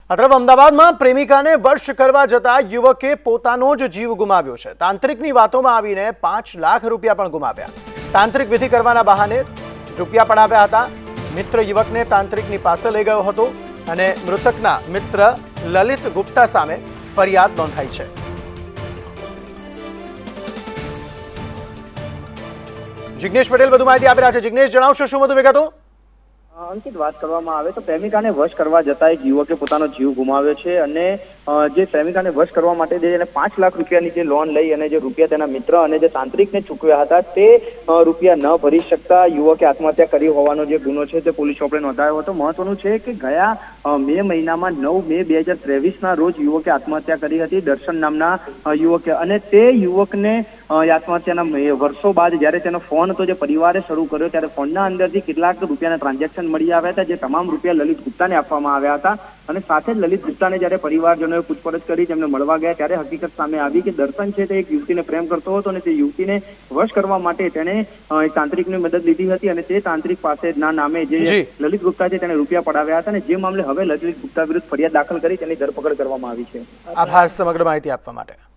આ તરફ અમદાવાદમાં પ્રેમિકાને વશ કરવા જતા યુવકે પોતાનો જ જીવ ગુમાવ્યો છે। તાંત્રિકની વાતોમાં આવીને 5 લાખ રૂપિયા પણ ગુમાવ્યા। તાંત્રિક વિધિ કરવાના બહાને રૂપિયા પડાવ્યા હતા। મિત્ર યુવકને તાંત્રિકની પાસે લઈ ગયો હતો અને મૃતકના મિત્ર લલિત ગુપ્તા સામે ફરિયાદ નોંધાઈ છે। જિગ્નેશ પટેલ વધુ માહિતી આપી રહ્યા છે। જિગ્નેશ, જણાવશો શું વધુ વિગતો? અંકિત, વાત કરવામાં આવે તો પ્રેમિકાને વશ કરવા જતા એક યુવકે પોતાનો જીવ ગુમાવ્યો છે અને જે પ્રેમિકાને વશ કરવા માટે જે 5 લાખ રૂપિયાની જે લોન લઈ અને જે રૂપિયા તેના મિત્ર અને જે તાંત્રિકને ચૂકવ્યા હતા તે રૂપિયા ન ભરી શકતા યુવકે આત્મહત્યા કરી હોવાનો જે ગુનો છે તે પોલીસ ચોપડે નોંધાયો હતો। મહત્વનું છે કે ગયા મે મહિનામાં 9 મે 2023ના રોજ યુવકે આત્મહત્યા કરી હતી, દર્શન નામના યુવકે, અને તે યુવકને આત્મહત્યાના વર્ષો બાદ જ્યારે તેનો ફોન હતો જે પરિવારે શરૂ કર્યો ત્યારે ફોનના અંદરથી કેટલાક રૂપિયાના ટ્રાન્ઝેક્શન મળી આવ્યા હતા, જે તમામ રૂપિયા લલિત ગુપ્તાને આપવામાં આવ્યા હતા। અને સાથે જ લલિત ગુપ્તાને જ્યારે પરિવારજનોએ પૂછપરછ કરી, તેમને મળવા ગયા ત્યારે હકીકત સામે આવી કે દર્શન છે તે એક યુવતીને પ્રેમ કરતો હતો અને તે યુવતીને વશ કરવા માટે તેણે તાંત્રિકની મદદ લીધી હતી અને તે તાંત્રિક પાસે ના નામે જે લલિત ગુપ્તા છે તેને રૂપિયા પડાવ્યા હતા અને જે મામલે હવે લલિત ગુપ્તા વિરુદ્ધ ફરિયાદ દાખલ કરી તેની ધરપકડ કરવામાં આવી છે। આભાર સમગ્ર માહિતી આપવા માટે।